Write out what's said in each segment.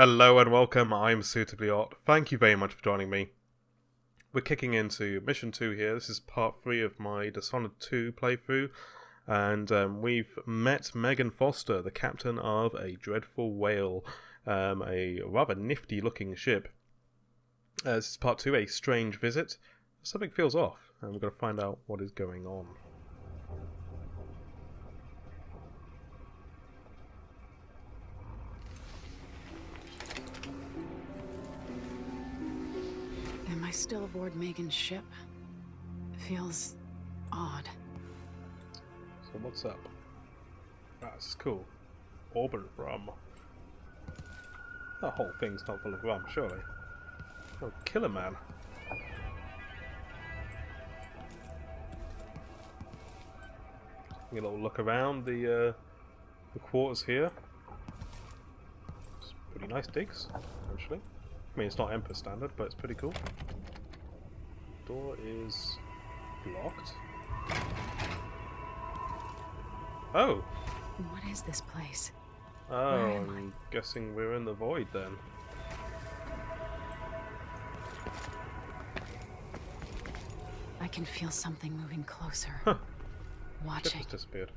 Hello and welcome, I'm Suitably Odd. Thank you very much for joining me. We're kicking into Mission 2 here. This is part 3 of my Dishonored 2 playthrough. And we've met Megan Foster, the captain of a dreadful whale. A rather nifty looking ship. This is part 2, a strange visit. Something feels off, and we've got to find out what is going on. Am I still aboard Megan's ship? It feels odd. So what's up? Ah, this is cool. Auburn rum. That whole thing's not full of rum, surely. Oh, killer man. Get a little look around the quarters here. It's pretty nice digs, actually. I mean, it's not Empress standard, but it's pretty cool. Door is blocked. Oh! What is this place? Oh, I'm guessing we're in the void then. I can feel something moving closer. Huh. Watching. Ship has disappeared.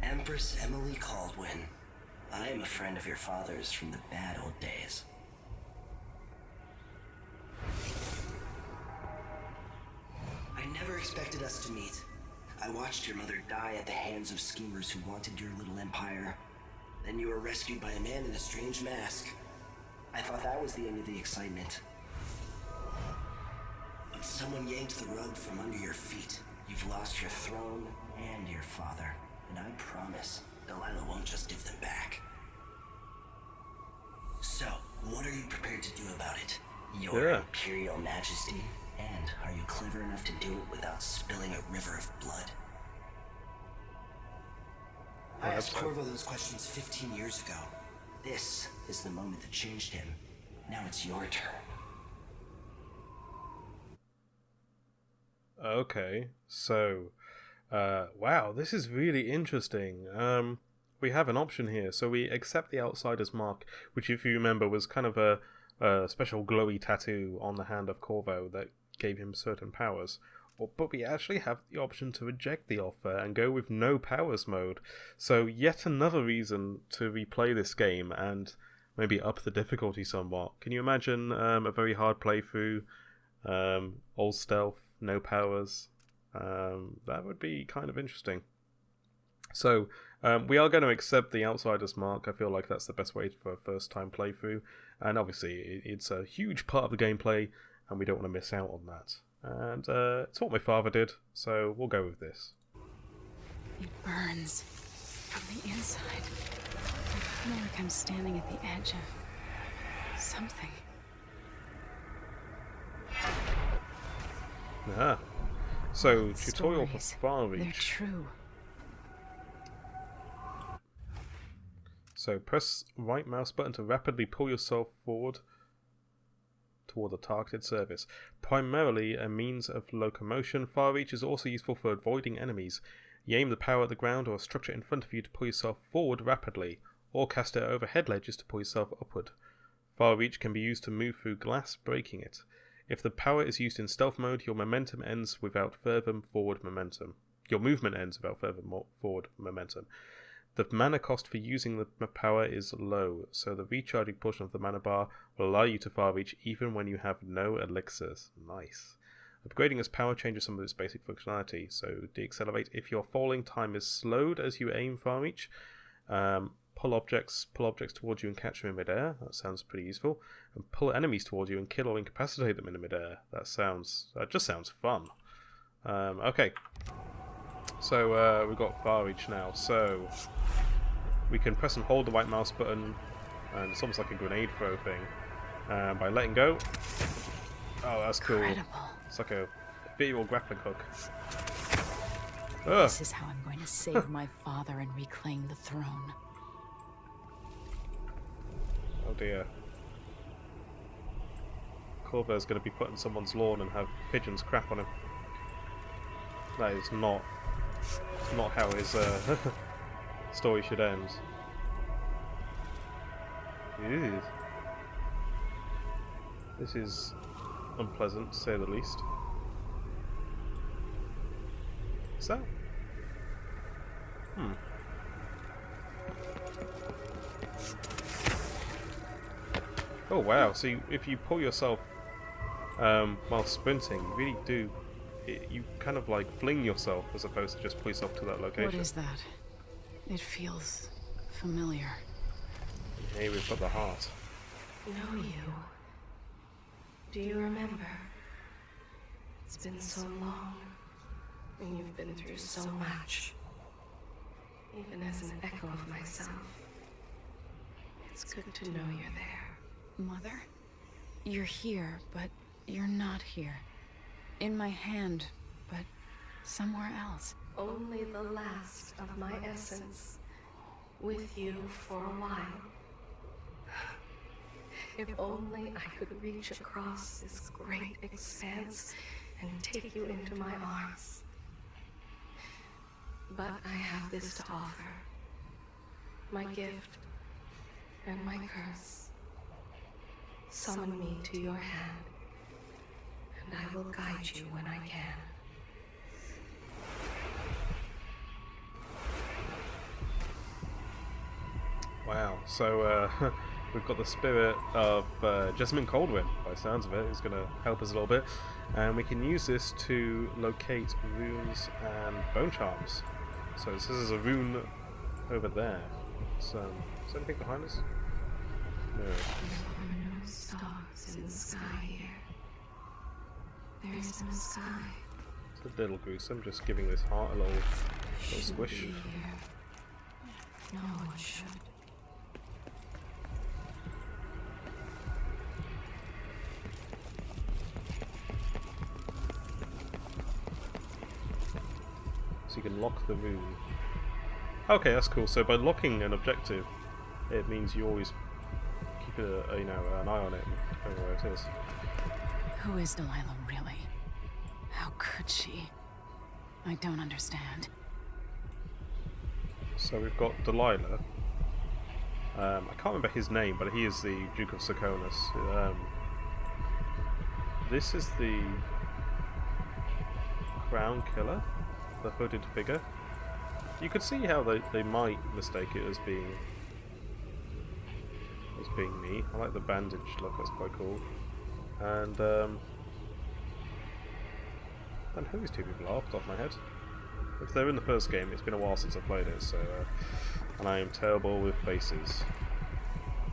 Empress Emily Kaldwin. I am a friend of your father's from the bad old days. I never expected us to meet. I watched your mother die at the hands of schemers who wanted your little empire. Then you were rescued by a man in a strange mask. I thought that was the end of the excitement. But someone yanked the rug from under your feet. You've lost your throne and your father. And I promise, Delilah won't just give them back. So, what are you prepared to do about it? Your Imperial Majesty? And are you clever enough to do it without spilling a river of blood? I asked Corvo those questions 15 years ago. This is the moment that changed him. Now it's your turn. Okay, so... wow, this is really interesting. We have an option here. So we accept the Outsider's Mark, which if you remember was kind of a special glowy tattoo on the hand of Corvo that gave him certain powers. But we actually have the option to reject the offer and go with no powers mode. So yet another reason to replay this game and maybe up the difficulty somewhat. Can you imagine a very hard playthrough, all stealth, no powers? That would be kind of interesting. So we are going to accept the Outsider's Mark. I feel like that's the best way for a first time playthrough, and obviously it's a huge part of the gameplay and we don't want to miss out on that, and it's what my father did, so we'll go with this. It burns from the inside. I feel like I'm standing at the edge of something. Ah. So, Stories, tutorial for Far Reach. They're true. So, press right mouse button to rapidly pull yourself forward toward a targeted surface. Primarily a means of locomotion, Far Reach is also useful for avoiding enemies. You aim the power at the ground or a structure in front of you to pull yourself forward rapidly, or cast it over head ledges to pull yourself upward. Far Reach can be used to move through glass, breaking it. If the power is used in stealth mode, your momentum ends without further forward momentum. Your movement ends without further forward momentum. The mana cost for using the power is low, so the recharging portion of the mana bar will allow you to far reach even when you have no elixirs. Nice. Upgrading as power changes some of its basic functionality, so deaccelerate if your falling time is slowed as you aim far reach. Pull objects towards you and catch them in midair. That sounds pretty useful. And pull enemies towards you and kill or incapacitate them in midair. That just sounds fun. Okay. So we've got far reach now. So we can press and hold the right mouse button, and it's almost like a grenade throw thing. By letting go. Oh, that's cool. Incredible. It's like a ethereal grappling hook. This is how I'm going to save my father and reclaim the throne. Oh dear. Corvo's going to be put in someone's lawn and have pigeons crap on him. That is not It's not how his story should end. Ew. This is unpleasant, to say the least. Is that? Oh wow, so if you pull yourself while sprinting, you really do, you kind of like fling yourself as opposed to just pull yourself to that location. What is that? It feels familiar. Here we've got the heart. Know you? Do you remember? It's been so long, and you've been through so much. Even as an echo of myself, it's good to know you're there. Mother? You're here, but you're not here. In my hand, but somewhere else. Only the last of my essence, with you for a while. If only I could reach across this great expanse and take you into my arms. But I have this to offer. My gift and my curse. Summon me to your hand, and I will guide you when I can. Wow, so we've got the spirit of Jessamine Kaldwin, by the sounds of it, who's going to help us a little bit. And we can use this to locate runes and bone charms. So this is a rune over there. So, is there anything behind us? No. There are no stars in the sky here. There is no sky. It's a little gruesome, just giving this heart a little squish. Be here. No one should. So you can lock the rune. Okay, that's cool. So by locking an objective, it means you always keep an eye on it, depending where it is. Who is Delilah really? How could she? I don't understand. So we've got Delilah. I can't remember his name, but he is the Duke of Serkonos. This is the Crown Killer, the hooded figure. You could see how they might mistake it as being me. I like the bandage look, that's quite cool. And I don't know who these two people are off the top of my head. If they're in the first game, it's been a while since I played it, so and I am terrible with faces.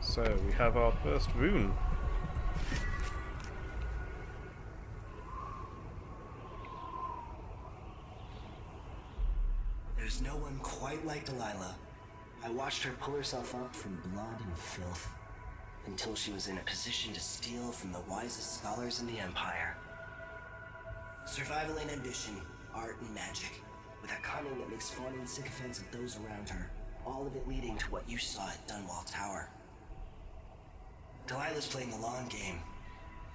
So we have our first rune. There's no one quite like Delilah. I watched her pull herself up from blood and filth, until she was in a position to steal from the wisest scholars in the Empire. Survival and ambition, art and magic, with a cunning that makes fawning sycophants of those around her, all of it leading to what you saw at Dunwall Tower. Delilah's playing the long game.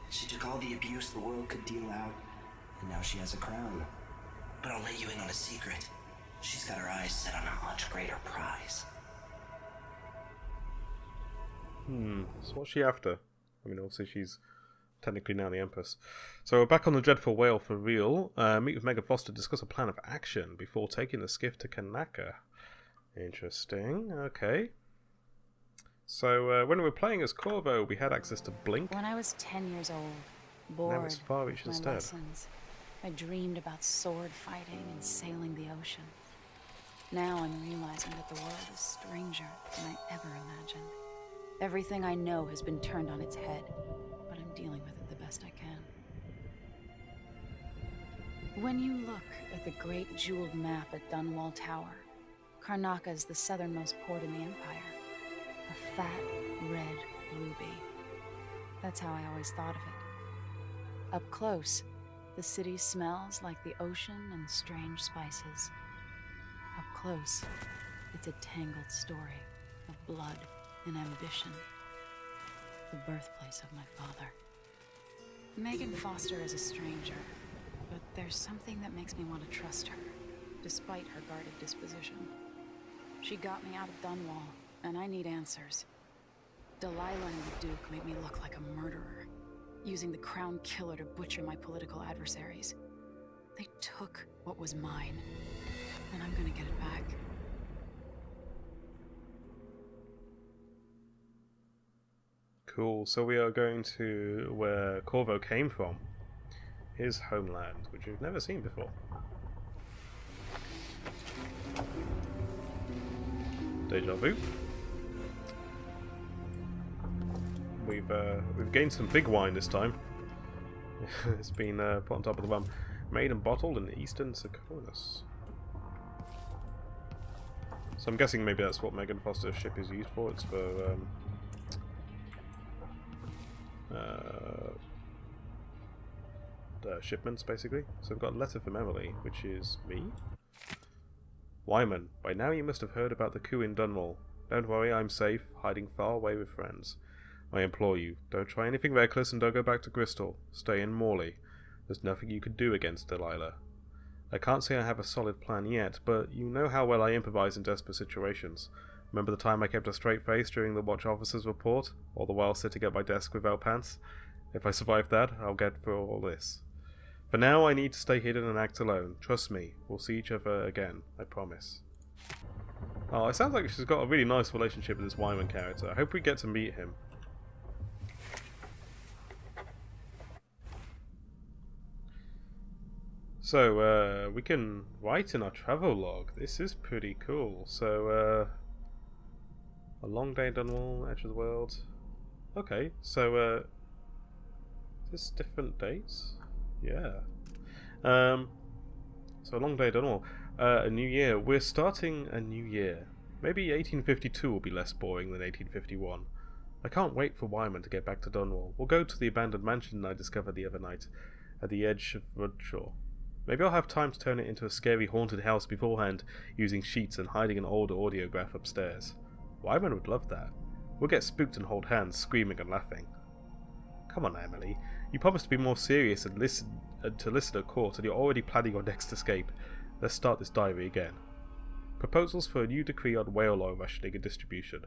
She took all the abuse the world could deal out, and now she has a crown. But I'll let you in on a secret. She's got her eyes set on a much greater prize. So what's she after? I mean, obviously she's technically now the Empress. So we're back on the Dreadful Whale for real. Meet with Megan Foster to discuss a plan of action before taking the skiff to Kanaka. Interesting, okay. So when we were playing as Corvo, we had access to Blink. When I was 10 years old, Now bored it's Far Reach with my instead. lessons, I dreamed about sword fighting and sailing the ocean. Now I'm realizing that the world is stranger than I ever imagined. Everything I know has been turned on its head, but I'm dealing with it the best I can. When you look at the great jeweled map at Dunwall Tower, Karnaca is the southernmost port in the Empire. A fat, red ruby. That's how I always thought of it. Up close, the city smells like the ocean and strange spices. Up close, it's a tangled story of blood and ambition. The birthplace of my father. Megan Foster is a stranger, but there's something that makes me want to trust her. despite her guarded disposition. She got me out of Dunwall, and I need answers. Delilah and the Duke made me look like a murderer, using the Crown Killer to butcher my political adversaries. They took what was mine, and I'm gonna get it back. Cool, so we are going to where Corvo came from. His homeland, which we've never seen before. Deja vu. We've gained some big wine this time. It's been put on top of the rum. Made and bottled in eastern Seconus. So I'm guessing maybe that's what Megan Foster's ship is used for. It's for shipments, basically. So I've got a letter from Emily, which is me. Wyman, by now you must have heard about the coup in Dunwall. Don't worry, I'm safe, hiding far away with friends. I implore you, don't try anything reckless and don't go back to Bristol. Stay in Morley. There's nothing you can do against Delilah. I can't say I have a solid plan yet, but you know how well I improvise in desperate situations. Remember the time I kept a straight face during the watch officer's report, all the while sitting at my desk without pants? If I survive that, I'll get through all this. For now, I need to stay hidden and act alone. Trust me, we'll see each other again, I promise. Oh, it sounds like she's got a really nice relationship with this Wyman character. I hope we get to meet him. So, we can write in our travel log. This is pretty cool. So, a long day in Dunwall, edge of the world. Okay, so, is this different dates? Yeah. So a long day in Dunwall. A new year. We're starting a new year. Maybe 1852 will be less boring than 1851. I can't wait for Wyman to get back to Dunwall. We'll go to the abandoned mansion I discovered the other night, at the edge of Rudshaw. Maybe I'll have time to turn it into a scary haunted house beforehand, using sheets and hiding an old audiograph upstairs. Wyman would love that. We'll get spooked and hold hands, screaming and laughing. Come on, Emily. You promised to be more serious and to listen at court, and you're already planning your next escape. Let's start this diary again. Proposals for a new decree on whale oil rationing and distribution.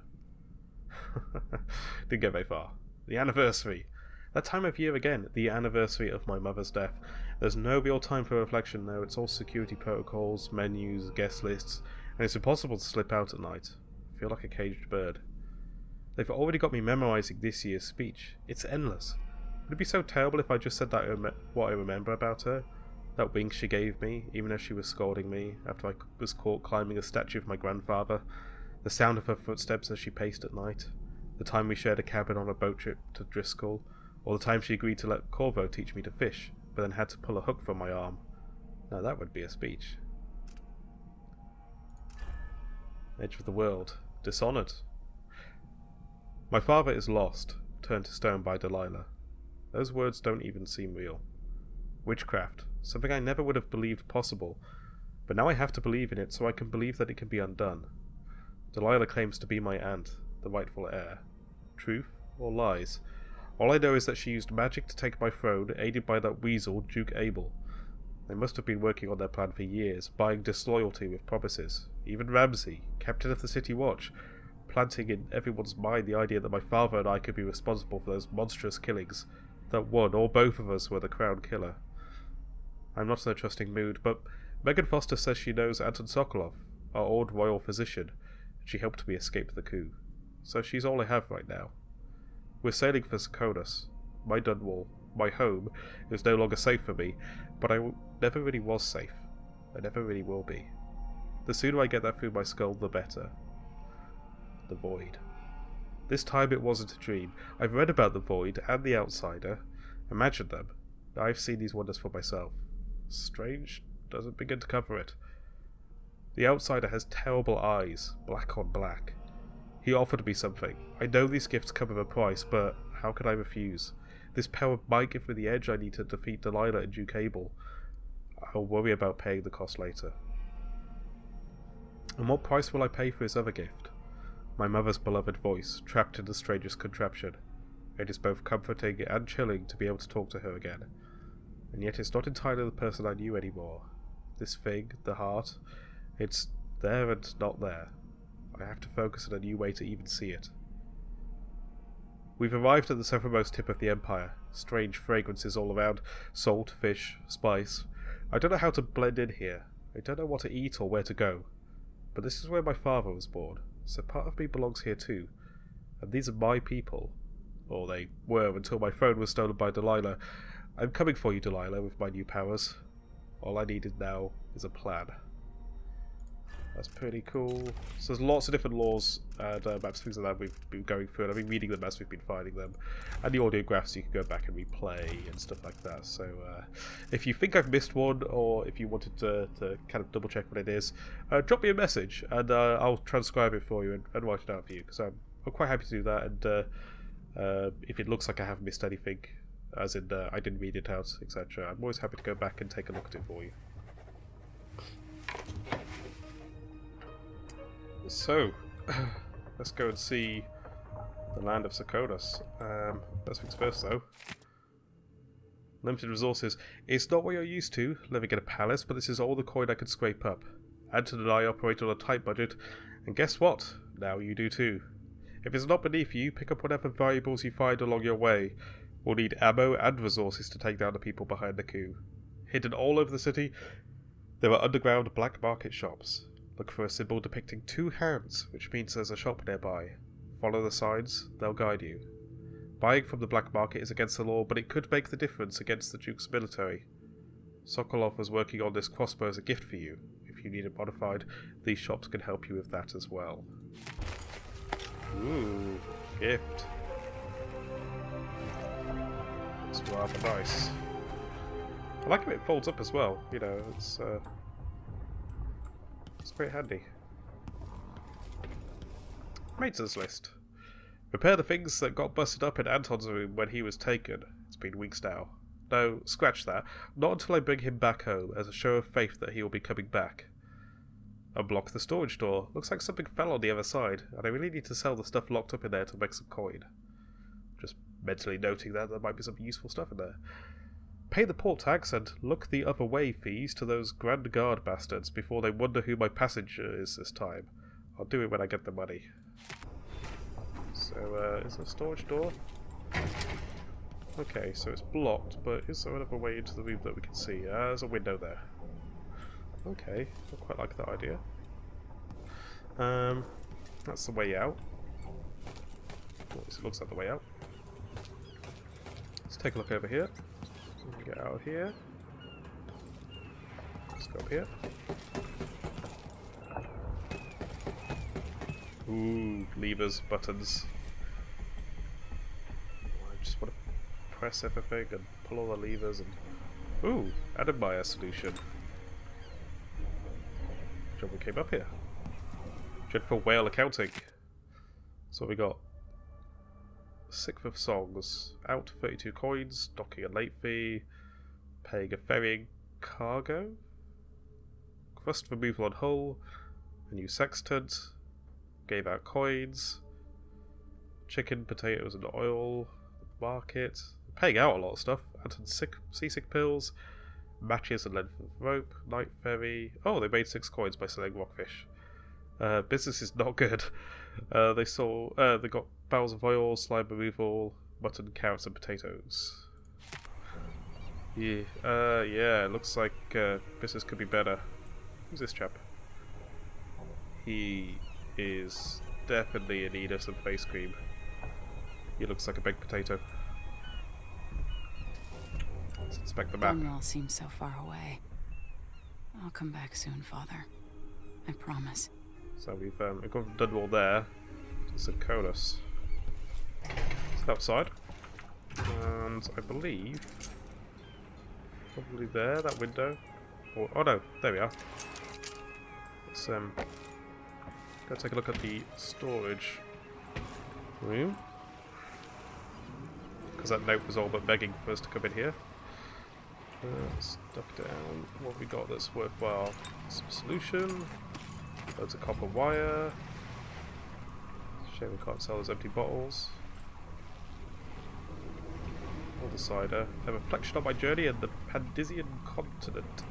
Didn't get very far. The anniversary. That time of year again, the anniversary of my mother's death. There's no real time for reflection though, it's all security protocols, menus, guest lists, and it's impossible to slip out at night. I feel like a caged bird. They've already got me memorising this year's speech. It's endless. Would it be so terrible if I just said that what I remember about her? That wink she gave me, even as she was scolding me, after I was caught climbing a statue of my grandfather, the sound of her footsteps as she paced at night, the time we shared a cabin on a boat trip to Driscoll, or the time she agreed to let Corvo teach me to fish, but then had to pull a hook from my arm. Now that would be a speech. Edge of the world. Dishonored. My father is lost, turned to stone by Delilah. Those words don't even seem real. Witchcraft. Something I never would have believed possible, but now I have to believe in it so I can believe that it can be undone. Delilah claims to be my aunt, the rightful heir. Truth or lies? All I know is that she used magic to take my throne, aided by that weasel, Duke Abel. They must have been working on their plan for years, buying disloyalty with promises. Even Ramsay, captain of the City Watch, planting in everyone's mind the idea that my father and I could be responsible for those monstrous killings, that one or both of us were the Crown Killer. I'm not in a trusting mood, but Megan Foster says she knows Anton Sokolov, our old royal physician, and she helped me escape the coup. So she's all I have right now. We're sailing for Seconus. My Dunwall, my home, is no longer safe for me, but I never really was safe. I never really will be. The sooner I get that through my skull, the better. The Void. This time it wasn't a dream. I've read about the Void and the Outsider, imagined them. I've seen these wonders for myself. Strange doesn't begin to cover it. The Outsider has terrible eyes, black on black. He offered me something. I know these gifts come with a price, but how could I refuse? This power might give me the edge I need to defeat Delilah and Duke Abel. I'll worry about paying the cost later. And what price will I pay for his other gift? My mother's beloved voice, trapped in the strangest contraption. It is both comforting and chilling to be able to talk to her again. And yet it's not entirely the person I knew anymore. this thing, the heart. It's there and not there. I have to focus on a new way to even see it. We've arrived at the southernmost tip of the Empire. Strange fragrances all around. Salt, fish, spice. I don't know how to blend in here. I don't know what to eat or where to go. But this is where my father was born, so part of me belongs here too. And these are my people. Or they were until my phone was stolen by Delilah. I'm coming for you, Delilah, with my new powers. All I needed now is a plan. That's pretty cool. So there's lots of different laws and maps, things like that we've been going through, and I've been reading them as we've been finding them. And the audiographs you can go back and replay and stuff like that. So if you think I've missed one, or if you wanted to kind of double check what it is, drop me a message and I'll transcribe it for you and write it out for you, because I'm quite happy to do that. And if it looks like I have missed anything, as in I didn't read it out, etc., I'm always happy to go back and take a look at it for you. So, let's go and see the land of Sarkonos. First things first though. Limited resources. It's not what you're used to, living in a palace, but this is all the coin I could scrape up. Anton and I operate on a tight budget, and guess what? Now you do too. If it's not beneath you, pick up whatever valuables you find along your way. We'll need ammo and resources to take down the people behind the coup. Hidden all over the city, there are underground black market shops. Look for a symbol depicting two hands, which means there's a shop nearby. Follow the signs, they'll guide you. Buying from the black market is against the law, but it could make the difference against the Duke's military. Sokolov was working on this crossbow as a gift for you. If you need it modified, these shops can help you with that as well. Ooh, gift. It's rather nice. I like how it folds up as well, you know, it's quite handy. Maintenance list. Repair the things that got busted up in Anton's room when he was taken. It's been weeks now. No, scratch that. Not until I bring him back home, as a show of faith that he will be coming back. Unblock the storage door. Looks like something fell on the other side, and I really need to sell the stuff locked up in there to make some coin. Just mentally noting that there might be some useful stuff in there. Pay the port tax and look the other way fees to those Grand Guard bastards before they wonder who my passenger is this time. I'll do it when I get the money. So, is there a storage door? Okay, so it's blocked, but is there another way into the room that we can see? There's a window there. Okay, I quite like that idea. That's the way out. At least it looks like the way out. Let's take a look over here. Get out of here. Let's go up here. Ooh, levers, buttons. I just want to press everything and pull all the levers and... Ooh, Adamire solution. Job we came up here. Dreadful whale accounting. So we got 6th of songs. Out 32 coins, docking a late fee, paying a ferrying cargo, crust removal on hull, a new sextant, gave out coins, chicken, potatoes and oil, market, paying out a lot of stuff, Anton seasick pills, matches and length of rope, night ferry. Oh, they made 6 coins by selling rockfish. Business is not good. They got barrels of oil, slime removal, mutton, carrots and potatoes. Yeah, it looks like business could be better. Who's this chap? He is definitely in need of some face cream. He looks like a baked potato. Let's inspect the map. Dunwall seems so far away. I'll come back soon, Father. I promise. So we've gone from Dunwall there to Sarkonos. It's outside. And I believe... probably there, that window. Or, oh no, there we are. Let's go take a look at the storage room. Because that note was all but begging for us to come in here. Let's duck down. What have we got that's worthwhile? Some solution. Loads of copper wire. Shame we can't sell those empty bottles. All the cider. A reflection on my journey and the Pandysian continent.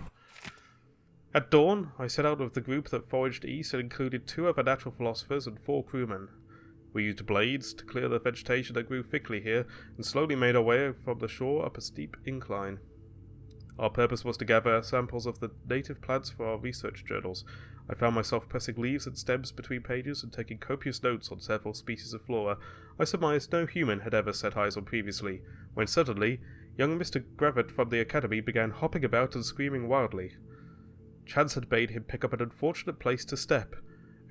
At dawn, I set out with the group that foraged east and included 2 other natural philosophers and 4 crewmen. We used blades to clear the vegetation that grew thickly here, and slowly made our way from the shore up a steep incline. Our purpose was to gather samples of the native plants for our research journals. I found myself pressing leaves and stems between pages and taking copious notes on several species of flora I surmised no human had ever set eyes on previously, when suddenly, young Mr. Gravett from the academy began hopping about and screaming wildly. Chance had bade him pick up an unfortunate place to step.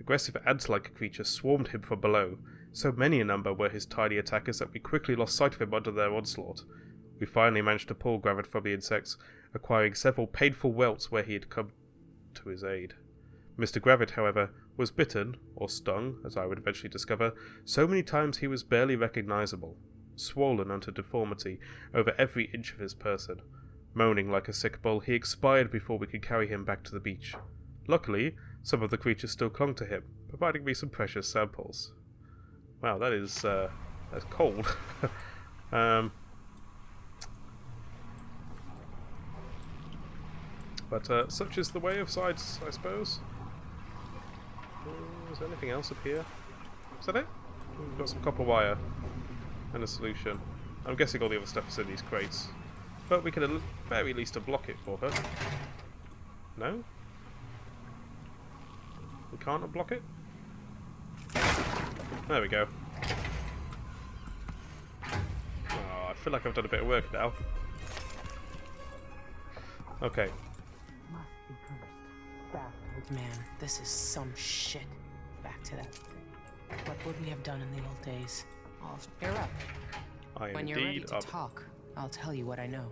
Aggressive ant-like creatures swarmed him from below. So many a number were his tiny attackers that we quickly lost sight of him under their onslaught. We finally managed to pull Gravett from the insects, acquiring several painful welts where he had come to his aid. Mr. Gravett, however, was bitten, or stung, as I would eventually discover, so many times he was barely recognizable, swollen unto deformity over every inch of his person. Moaning like a sick bull, he expired before we could carry him back to the beach. Luckily, some of the creatures still clung to him, providing me some precious samples. Wow, that's cold. But such is the way of sides, I suppose. Is there anything else up here? Is that it? We've got some copper wire and a solution. I'm guessing all the other stuff is in these crates. But we can at the very least unblock it for her. No? We can't unblock it? There we go. Oh, I feel like I've done a bit of work now. Okay. Man, this is some shit. Back to that. What would we have done in the old days? I'll bear up. I am when you're ready indeed to up. talk, I'll tell you what I know.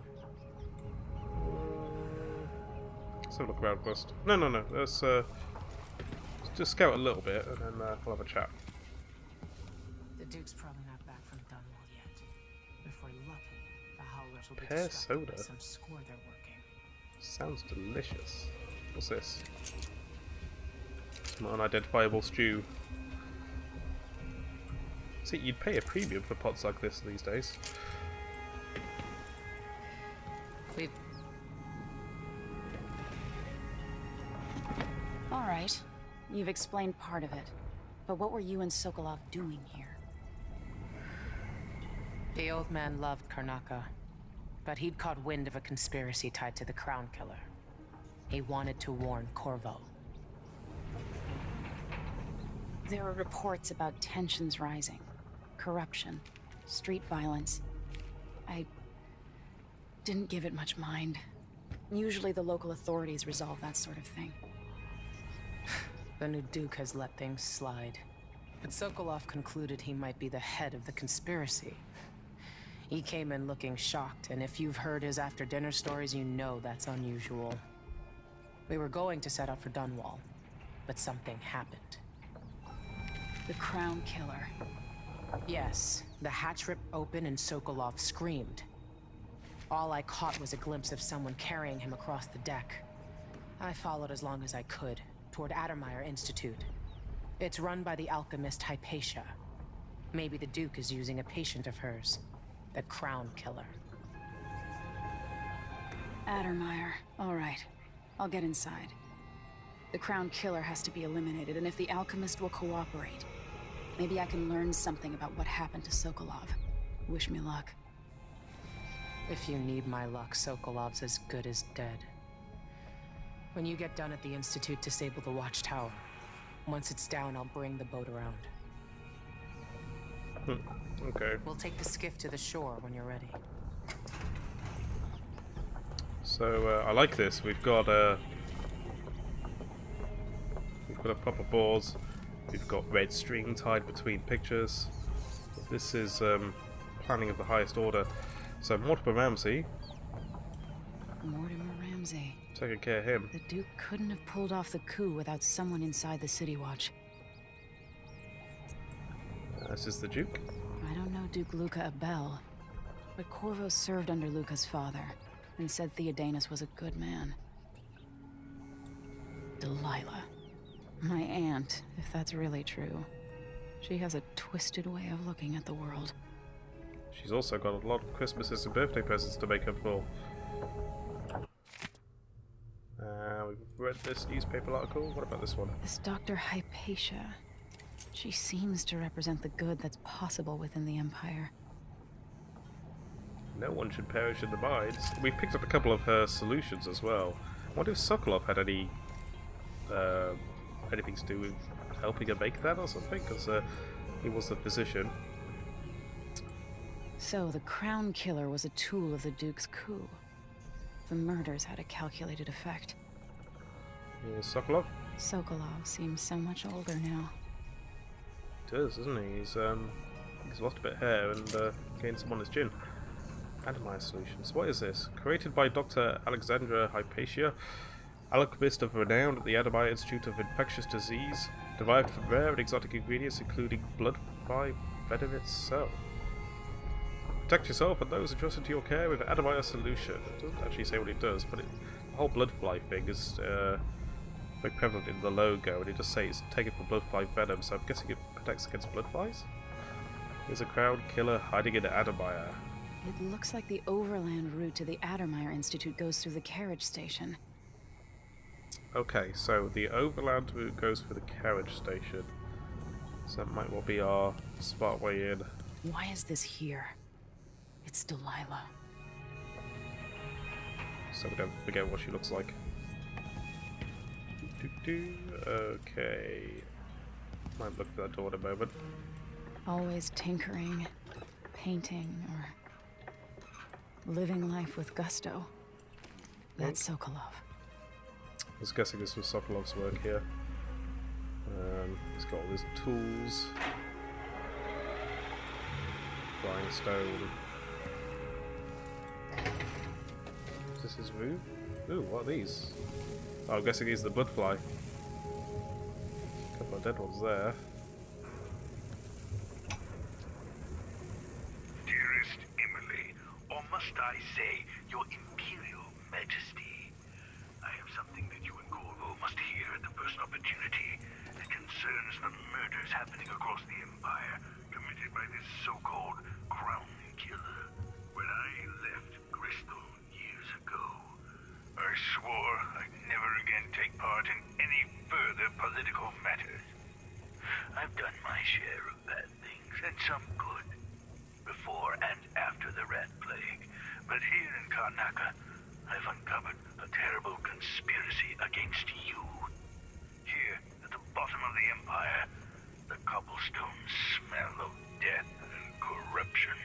Let's have a look around first. No. Let's just scout a little bit and then we'll have a chat. The Duke's probably not back from Dunwall yet. If we're lucky, the Howlers will be Pear distracted by soda. some score they're working. Sounds delicious. What's this? Some unidentifiable stew. See, you'd pay a premium for pots like this these days. We've... Alright, you've explained part of it. But what were you and Sokolov doing here? The old man loved Karnaka, but he'd caught wind of a conspiracy tied to the Crown Killer. He wanted to warn Corvo. There are reports about tensions rising, corruption, street violence. I didn't give it much mind. Usually the local authorities resolve that sort of thing. The new Duke has let things slide. But Sokolov concluded he might be the head of the conspiracy. He came in looking shocked, and if you've heard his after-dinner stories, you know that's unusual. We were going to set out for Dunwall, but something happened. The Crown Killer. Yes, the hatch ripped open and Sokolov screamed. All I caught was a glimpse of someone carrying him across the deck. I followed as long as I could, toward Addermeyer Institute. It's run by the alchemist Hypatia. Maybe the Duke is using a patient of hers, the Crown Killer. Addermeyer. Alright. I'll get inside. The Crown Killer has to be eliminated, and if the alchemist will cooperate, maybe I can learn something about what happened to Sokolov. Wish me luck. If you need my luck, Sokolov's as good as dead. When you get done at the Institute, disable the watchtower. Once it's down, I'll bring the boat around. Okay. We'll take the skiff to the shore when you're ready. So I like this. We've got a proper board. We've got red string tied between pictures. This is planning of the highest order. So Mortimer Ramsey, Mortimer Ramsey. taking care of him. The Duke couldn't have pulled off the coup without someone inside the City Watch. This is the Duke. I don't know Duke Luca Abel, but Corvo served under Luca's father and said Theodanus was a good man. Delilah. My aunt, if that's really true. She has a twisted way of looking at the world. She's also got a lot of Christmases and birthday presents to make up for. We've read this newspaper article. What about this one? This Dr. Hypatia. She seems to represent the good that's possible within the Empire. No one should perish in the mines. We picked up a couple of her solutions as well. I wonder if Sokolov had any anything to do with helping her make that or something, because he was the physician. So the Crown Killer was a tool of the Duke's coup. The murders had a calculated effect. Sokolov? Sokolov seems so much older now. He does, doesn't he? He's lost a bit of hair and gained some on his chin. Atomized solutions. What is this? Created by Dr. Alexandra Hypatia, alchemist of renown at the Adamite Institute of Infectious Disease, derived from rare and exotic ingredients including blood fly venom itself. Protect yourself and those entrusted to your care with Adamite solution. It doesn't actually say what it does, but the whole blood fly thing is very prevalent in the logo, and it does say it's taken from blood fly venom, so I'm guessing it protects against blood flies? There's a Crown Killer hiding in Adamire. It looks like the overland route to the Addermeyer Institute goes through the carriage station. Okay, so the overland route goes for the carriage station. So that might well be our smart way in. Why is this here? It's Delilah. So we don't forget what she looks like. Okay. Might look for that door in a moment. Always tinkering, painting, or living life with gusto. That's Sokolov. I was guessing this was Sokolov's work here. He's got all his tools. Flying stone. Is this his room? Ooh, what are these? Oh, I'm guessing these are the blood fly. A couple of dead ones there. Dearest Emily, or must I say, your Imperial Majesty, I have something that you and Corvo must hear at the first opportunity. It concerns the murders happening across the Empire, committed by this so-called Crown Killer. When I left Bristol years ago, I swore I'd never again take part in any further political matters. I've done my share of bad things, and some good, before and after the Rat Plague. But here in Karnaca, I've uncovered a terrible conspiracy against you. Here, at the bottom of the Empire, the cobblestones smell of death and corruption.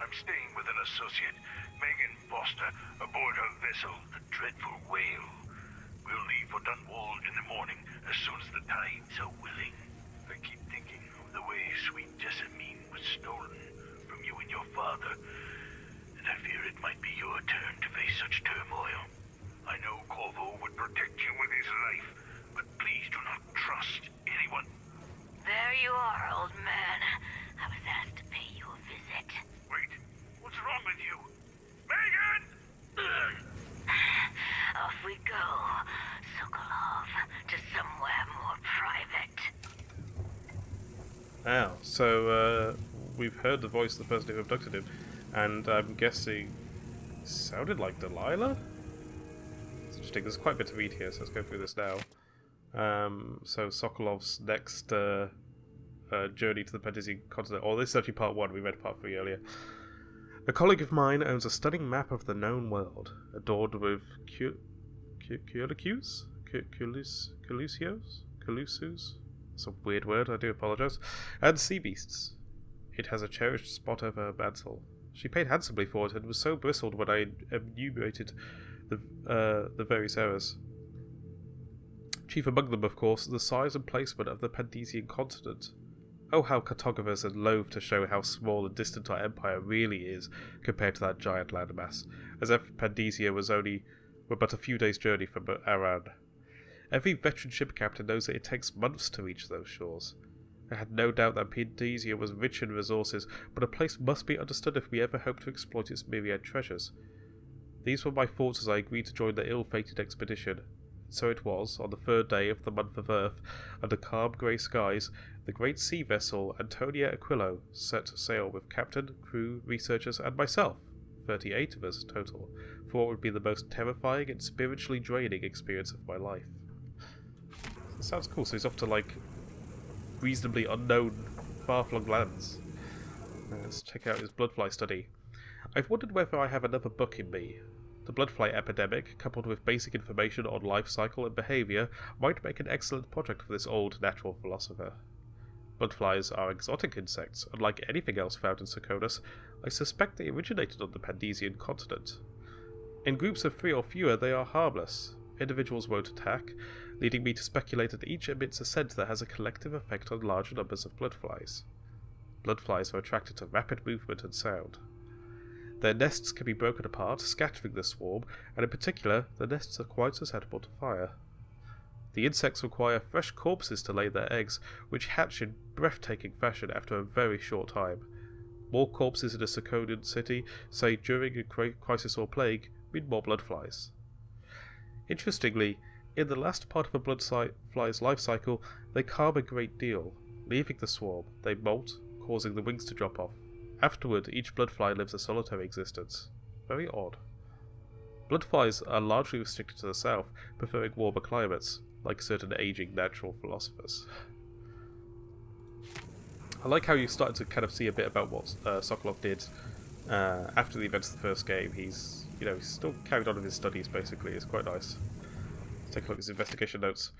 I'm staying with an associate, Megan Foster, aboard her vessel, the Dreadful Whale. We'll leave for Dunwald in the morning, as soon as the tides are willing. I keep thinking of the way sweet Jessamine was stolen from you and your father, and I fear it might be your turn to face such turmoil. I know Corvo would protect you with his life, but please do not trust anyone. There you are, old man. I was asked to pay you a visit. Wait, what's wrong with you? Megan! Off we go, Sokolov, to somewhere more private. Ow. So, we've heard the voice of the person who abducted him, and I'm guessing it sounded like Delilah? It's interesting, there's quite a bit to read here, so let's go through this now. So Sokolov's next journey to the Pendesian continent, or this is actually part 1, we read part 3 earlier. A colleague of mine owns a stunning map of the known world, adorned with curlicues? Calusios? That's a weird word, I do apologise. And sea beasts. It has a cherished spot over her mantle. She paid handsomely for it and was so bristled when I enumerated the various errors. Chief among them, of course, the size and placement of the Pendesian continent. Oh, how cartographers are loath to show how small and distant our empire really is compared to that giant landmass, as if Pendesia were but a few days' journey from Aran. Every veteran ship captain knows that it takes months to reach those shores. I had no doubt that Pendesia was rich in resources, but a place must be understood if we ever hope to exploit its myriad treasures. These were my thoughts as I agreed to join the ill-fated expedition. So it was, on the 3rd day of the month of Earth, under calm grey skies, the great sea vessel Antonia Aquilo set sail with captain, crew, researchers, and myself, 38 of us total, for what would be the most terrifying and spiritually draining experience of my life. That sounds cool. So he's off to, like, reasonably unknown, far-flung lands. Let's check out his bloodfly study. I've wondered whether I have another book in me. The bloodfly epidemic, coupled with basic information on life cycle and behaviour, might make an excellent project for this old natural philosopher. Bloodflies are exotic insects. Unlike anything else found in Serkonos, I suspect they originated on the Pandesian continent. In groups of 3 or fewer, they are harmless. Individuals won't attack, leading me to speculate that each emits a scent that has a collective effect on larger numbers of bloodflies. Bloodflies are attracted to rapid movement and sound. Their nests can be broken apart, scattering the swarm, and in particular, the nests are quite susceptible to fire. The insects require fresh corpses to lay their eggs, which hatch in breathtaking fashion after a very short time. More corpses in a Serkonian city, say during a crisis or plague, mean more bloodflies. Interestingly, in the last part of a bloodfly's life cycle, they calm a great deal. Leaving the swarm, they molt, causing the wings to drop off. Afterward, each bloodfly lives a solitary existence. Very odd. Bloodflies are largely restricted to the south, preferring warmer climates, like certain aging natural philosophers. I like how you started to kind of see a bit about what Sokolov did after the events of the first game. He's still carried on in his studies, basically. It's quite nice. Let's take a look at his investigation notes.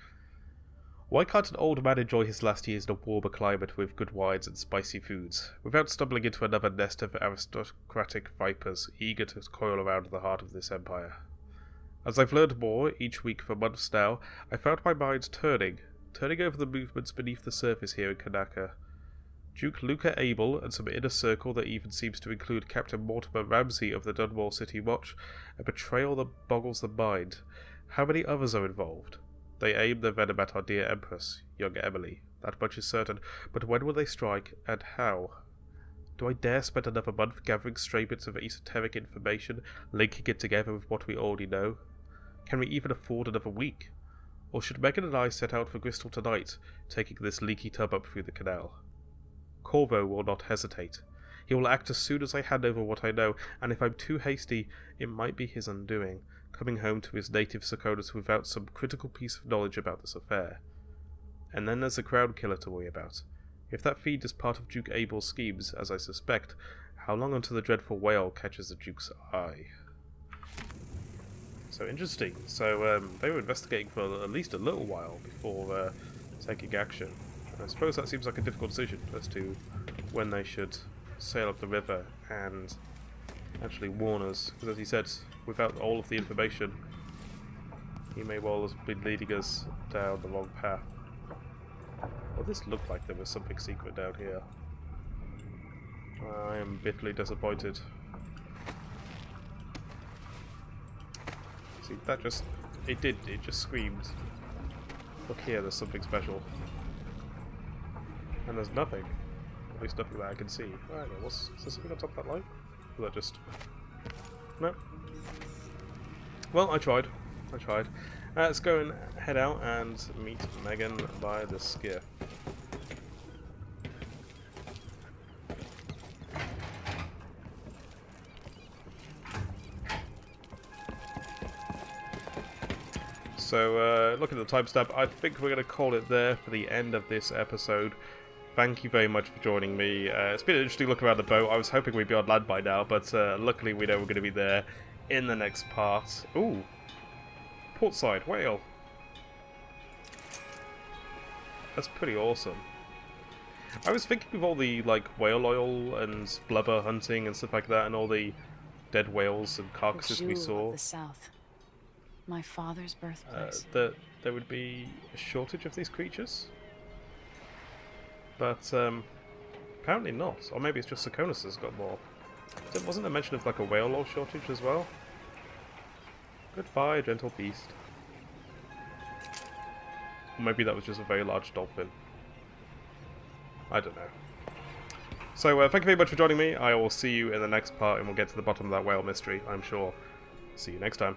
Why can't an old man enjoy his last years in a warmer climate with good wines and spicy foods, without stumbling into another nest of aristocratic vipers eager to coil around the heart of this empire? As I've learned more, each week for months now, I found my mind turning over the movements beneath the surface here in Karnaca. Duke Luca Abel and some inner circle that even seems to include Captain Mortimer Ramsey of the Dunwall City Watch, a betrayal that boggles the mind. How many others are involved? They aim their venom at our dear Empress, young Emily. That much is certain, but when will they strike, and how? Do I dare spend another month gathering stray bits of esoteric information, linking it together with what we already know? Can we even afford another week? Or should Megan and I set out for Bristol tonight, taking this leaky tub up through the canal? Corvo will not hesitate. He will act as soon as I hand over what I know, and if I'm too hasty, it might be his undoing, coming home to his native Serkonos without some critical piece of knowledge about this affair. And then there's the Crown Killer to worry about. If that feed is part of Duke Abel's schemes, as I suspect, how long until the dreadful whale catches the Duke's eye? So interesting. So they were investigating for at least a little while before taking action. I suppose that seems like a difficult decision as to when they should sail up the river and actually warn us. Because as he said, without all of the information, he may well have been leading us down the wrong path. Well, this looked like there was something secret down here. I am bitterly disappointed. See, that just... it just screamed. Look here, there's something special. And there's nothing. At least nothing that I can see. I don't know, is there something on top of that light? Or that just... no. Well, I tried. Let's go and head out and meet Megan by the skiff. So, looking at the timestamp, I think we're going to call it there for the end of this episode. Thank you very much for joining me. It's been an interesting look around the boat. I was hoping we'd be on land by now, but luckily we know we're going to be there in the next part. Ooh! Portside whale. That's pretty awesome. I was thinking of all the like whale oil and blubber hunting and stuff like that, and all the dead whales and carcasses we saw. Of the South. My father's birthplace. That there would be a shortage of these creatures, but apparently not. Or maybe it's just Serkonos has got more. Wasn't there mention of like a whale oil shortage as well? Goodbye, gentle beast. Or maybe that was just a very large dolphin. I don't know. So, thank you very much for joining me. I will see you in the next part, and we'll get to the bottom of that whale mystery, I'm sure. See you next time.